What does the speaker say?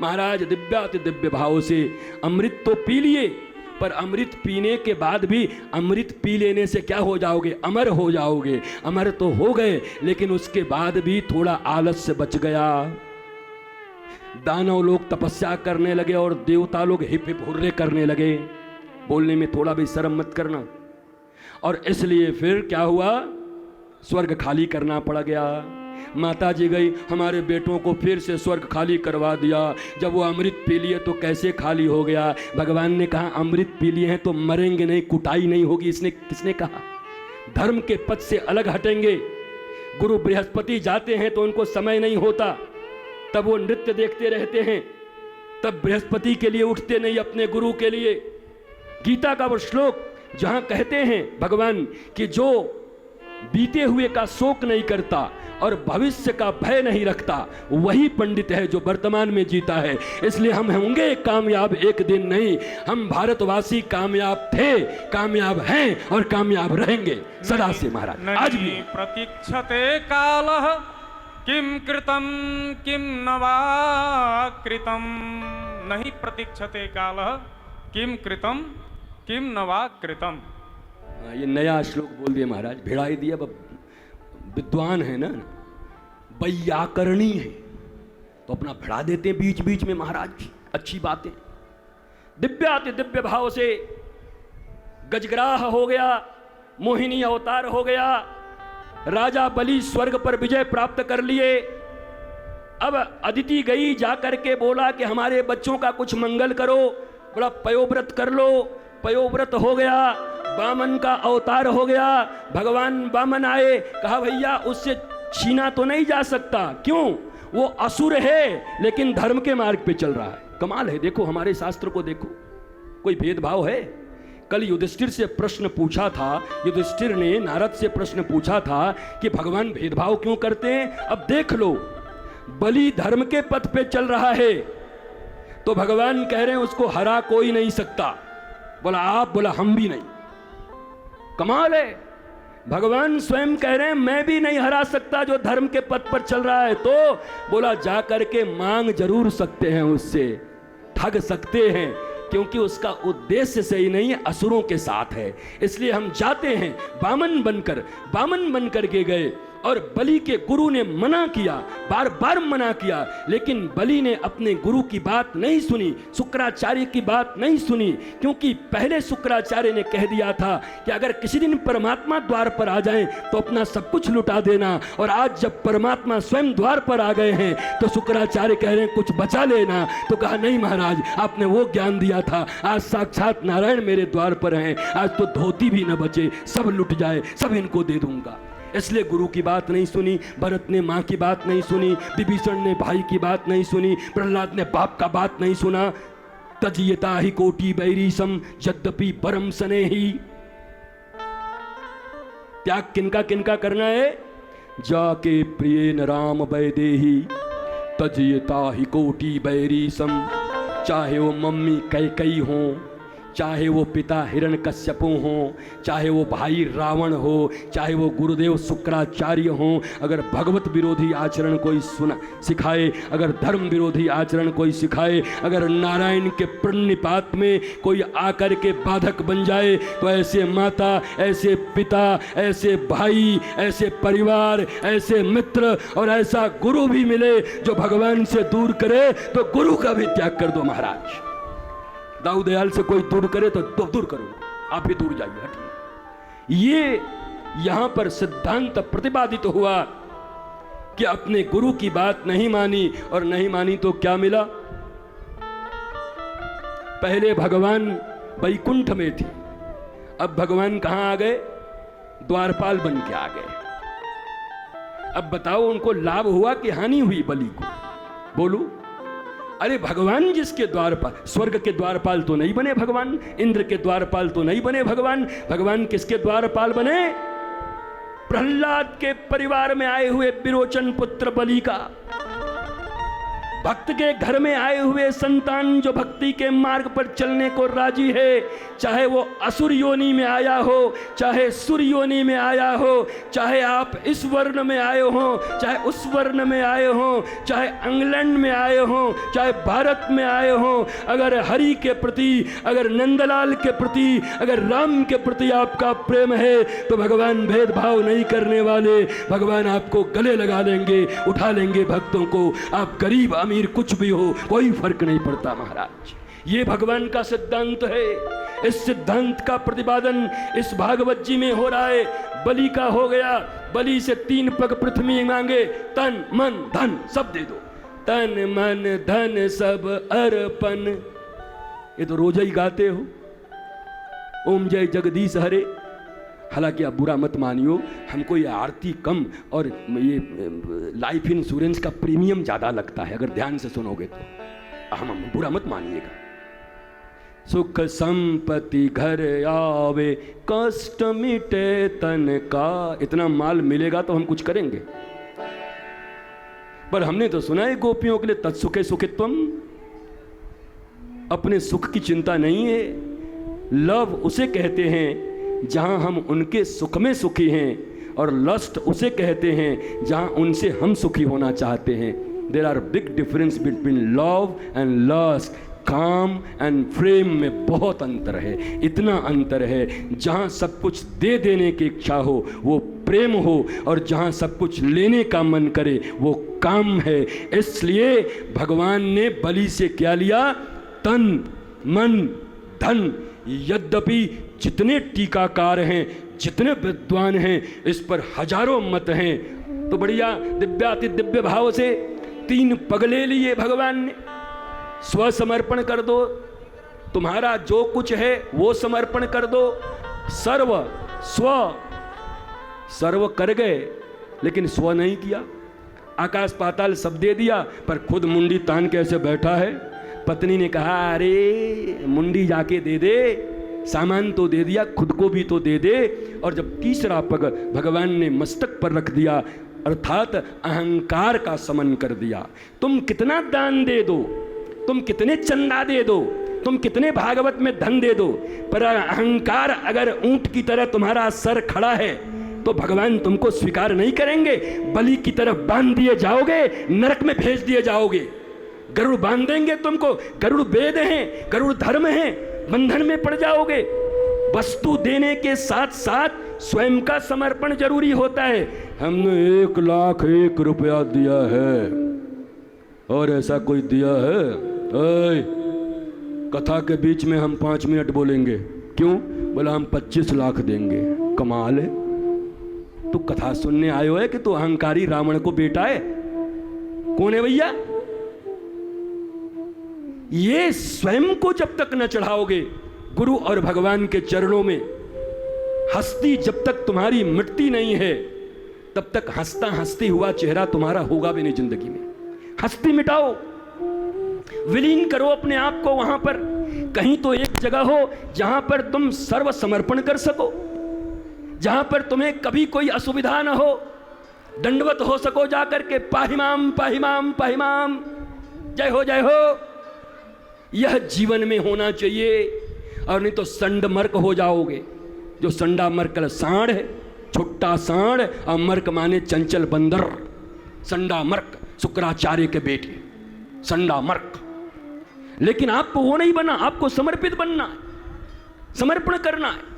महाराज दिव्याति दिव्य भाव से अमृत तो पी लिए, पर अमृत पीने के बाद भी अमृत पी लेने से क्या हो जाओगे? अमर हो जाओगे। अमर तो हो गए, लेकिन उसके बाद भी थोड़ा आलस्य बच गया। दानव लोग तपस्या करने लगे और देवता लोग हिप हिप हुर्रे करने लगे। बोलने में थोड़ा भी शर्म मत करना। और इसलिए फिर क्या हुआ? स्वर्ग खाली करना पड़ गया। माता जी गई, हमारे बेटों को फिर से स्वर्ग खाली करवा दिया। जब वो अमृत पी लिए तो कैसे खाली हो गया? भगवान ने कहा अमृत पी लिए हैं तो मरेंगे नहीं, कुटाई नहीं होगी। इसने किसने कहा? धर्म के पथ से अलग हटेंगे। गुरु बृहस्पति जाते हैं तो उनको समय नहीं होता, तब वो नृत्य देखते रहते हैं, तब बृहस्पति के लिए उठते नहीं, अपने गुरु के लिए। गीता का वो श्लोक जहां कहते हैं भगवान कि जो बीते हुए का शोक नहीं करता और भविष्य का भय नहीं रखता, वही पंडित है जो वर्तमान में जीता है। इसलिए हम होंगे कामयाब एक दिन नहीं, हम भारतवासी कामयाब थे, कामयाब हैं और कामयाब रहेंगे सदा से महाराज। आज भी प्रतीक्षते कालः किम कृतं किम न वा कृतं, नहीं प्रतीक्षते कालः किम कृतं किम न वा कृतं। ये नया श्लोक बोल दिया महाराज, भिड़ा ही दिया। विद्वान है ना, वैयाकरणी है, तो अपना भिड़ा देते हैं बीच बीच में महाराज। अच्छी बातें। दिव्याति दिव्य भाव से गजग्राह हो गया, मोहिनी अवतार हो गया। राजा बलि स्वर्ग पर विजय प्राप्त कर लिए। अब अदिति गई, जाकर के बोला कि हमारे बच्चों का कुछ मंगल करो, बड़ा पयोव्रत कर लो। पयोव्रत हो गया, वामन का अवतार हो गया। भगवान वामन आए, कहा भैया उससे छीना तो नहीं जा सकता। क्यों? वो असुर है लेकिन धर्म के मार्ग पे चल रहा है। कमाल है। देखो हमारे शास्त्र को देखो, कोई भेदभाव है? कल युधिष्ठिर से प्रश्न पूछा था, युधिष्ठिर ने नारद से प्रश्न पूछा था कि भगवान भेदभाव क्यों करते हैं? अब देख लो, बलि धर्म के पथ पे चल रहा है तो भगवान कह रहे हैं उसको हरा कोई नहीं सकता। बोला आप, बोला हम भी नहीं। कमाल है। भगवान स्वयं कह रहे हैं मैं भी नहीं हरा सकता जो धर्म के पथ पर चल रहा है। तो बोला जा करके मांग जरूर सकते हैं, उससे ठग सकते हैं, क्योंकि उसका उद्देश्य सही नहीं है, असुरों के साथ है। इसलिए हम जाते हैं वामन बनकर के गए। और बलि के गुरु ने मना किया, बार बार मना किया, लेकिन बलि ने अपने गुरु की बात नहीं सुनी, शुक्राचार्य की बात नहीं सुनी। क्योंकि पहले शुक्राचार्य ने कह दिया था कि अगर किसी दिन परमात्मा द्वार पर आ जाएं तो अपना सब कुछ लुटा देना। और आज जब परमात्मा स्वयं द्वार पर आ गए हैं तो शुक्राचार्य कह रहे हैं कुछ बचा लेना। तो कहा नहीं महाराज, आपने वो ज्ञान दिया था, आज साक्षात नारायण मेरे द्वार पर हैं, आज तो धोती भी न बचे, सब लुट जाए, सब इनको दे दूंगा। इसलिए गुरु की बात नहीं सुनी, भरत ने माँ की बात नहीं सुनी, विभीषण ने भाई की बात नहीं सुनी, प्रहलाद ने बाप का बात नहीं सुना। तजियता ही कोटि बैरीसम यद्यपि परम सने ही। त्याग किनका किनका करना है? जाके प्रिय न राम वैदेही तजियता ही कोटि बैरीसम। चाहे वो मम्मी कैकई हो, चाहे वो पिता हिरण्यकश्यपु हो, चाहे वो भाई रावण हो, चाहे वो गुरुदेव शुक्राचार्य हो, अगर भगवत विरोधी आचरण कोई सिखाए, अगर धर्म विरोधी आचरण कोई सिखाए, अगर नारायण के प्रणिपात में कोई आकर के बाधक बन जाए, तो ऐसे माता, ऐसे पिता, ऐसे भाई, ऐसे परिवार, ऐसे मित्र और ऐसा गुरु भी मिले जो भगवान से दूर करे तो गुरु का भी त्याग कर दो महाराज। दाऊ दयाल से कोई दूर करे तो दूर करो, आप भी दूर जाइए, हटिए। ये यहां पर सिद्धांत प्रतिपादित हुआ कि अपने गुरु की बात नहीं मानी, और नहीं मानी तो क्या मिला? पहले भगवान वैकुंठ में थी, अब भगवान कहां आ गए? द्वारपाल बन के आ गए। अब बताओ उनको लाभ हुआ कि हानि हुई बलि को? बोलो। अरे भगवान जिसके द्वारपाल, स्वर्ग के द्वारपाल तो नहीं बने भगवान, इंद्र के द्वारपाल तो नहीं बने भगवान। भगवान किसके द्वारपाल बने? प्रहलाद के परिवार में आए हुए विरोचन पुत्र बलि का। भक्त के घर में आए हुए संतान जो भक्ति के मार्ग पर चलने को राजी है, चाहे वो असुर योनि में आया हो, चाहे सूर्य योनि में आया हो, चाहे आप इस वर्ण में आए हो, चाहे उस वर्ण में आए हो, चाहे इंग्लैंड में आए हो, चाहे भारत में आए हो, अगर हरि के प्रति, अगर नंदलाल के प्रति, अगर राम के प्रति आपका प्रेम है तो भगवान भेदभाव नहीं करने वाले, भगवान आपको गले लगा लेंगे, उठा लेंगे भक्तों को। आप गरीब अमीर कुछ भी हो, कोई फर्क नहीं पड़ता महाराज। ये भगवान का सिद्धांत है। इस सिद्धांत का प्रतिपादन इस भागवत जी में हो रहा है। बलि का हो गया, बलि से 3 पग पृथ्वी मांगे, तन मन धन सब दे दो, तन मन धन सब अर्पण। ये तो रोज ही गाते हो, ओम जय जगदीश हरे। हालांकि आप बुरा मत मानियो, हमको ये आरती कम और ये लाइफ इंश्योरेंस का प्रीमियम ज़्यादा लगता है, अगर ध्यान से सुनोगे तो। हम बुरा मत मानिएगा। सुख संपत्ति घर आवे, कष्ट मिटे तन का। इतना माल मिलेगा तो हम कुछ करेंगे, पर हमने तो सुना है गोपियों के लिए तत्सुखे सुखित्वम। अपने सुख की चिंता नहीं है। लव उसे कहते हैं जहां हम उनके सुख में सुखी हैं, और लस्ट उसे कहते हैं जहां उनसे हम सुखी होना चाहते हैं। There are big difference between love and lust. काम एंड फ्रेम में बहुत अंतर है। इतना अंतर है, जहां सब कुछ दे देने की इच्छा हो वो प्रेम हो, और जहां सब कुछ लेने का मन करे वो काम है। इसलिए भगवान ने बलि से क्या लिया? तन मन धन। यद्यपि जितने टीकाकार हैं, जितने विद्वान हैं, इस पर हजारों मत हैं, तो बढ़िया दिव्याति दिव्य भाव से 3 पग ले लिए भगवान ने। स्व समर्पण कर दो, तुम्हारा जो कुछ है वो समर्पण कर दो। सर्व स्व, सर्व कर गए लेकिन स्व नहीं किया। आकाश पाताल सब दे दिया, पर खुद मुंडी तान के ऐसे बैठा है। पत्नी ने कहा, अरे मुंडी जाके दे दे, सामान तो दे दिया, खुद को भी तो दे दे। और जब तीसरा पग भगवान ने मस्तक पर रख दिया, अर्थात अहंकार का समन कर दिया। तुम कितना दान दे दो, तुम कितने चंदा दे दो, तुम कितने भागवत में धन दे दो, पर अहंकार अगर ऊंट की तरह तुम्हारा सर खड़ा है तो भगवान तुमको स्वीकार नहीं करेंगे। बलि की तरफ बांध दिए जाओगे, नरक में भेज दिए जाओगे। गरुड़ बांध देंगे तुमको, गरुड़ वेद हैं, गरुड़ धर्म है, बंधन में पड़ जाओगे। वस्तु देने के साथ साथ स्वयं का समर्पण जरूरी होता है। हमने 1,01,000 रुपया दिया है, और ऐसा कोई दिया है? कथा के बीच में हम 5 मिनट बोलेंगे, क्यों? बोला हम 25 लाख देंगे। कमाल है। तू कथा सुनने आयो है कि तू अहंकारी रावण को बेटा है? कौन है भैया? ये स्वयं को जब तक न चढ़ाओगे गुरु और भगवान के चरणों में, हस्ती जब तक तुम्हारी मिटती नहीं है, तब तक हंसता हंसती हुआ चेहरा तुम्हारा होगा भी नहीं जिंदगी में। हस्ती मिटाओ, विलीन करो अपने आप को वहां पर। कहीं तो एक जगह हो जहां पर तुम सर्व समर्पण कर सको, जहां पर तुम्हें कभी कोई असुविधा न हो, दंडवत हो सको जाकर के, पाहिमाम पाहिमाम पाहिमाम, जय हो जय हो। यह जीवन में होना चाहिए, और नहीं तो संड मर्क हो जाओगे। जो संडा मर्क सांड है, छोटा सांड, और मर्क माने चंचल बंदर। संडा मर्क शुक्राचार्य के बेटे, संडा मर्क। लेकिन आपको वो नहीं बनना, आपको समर्पित बनना है, समर्पण करना है।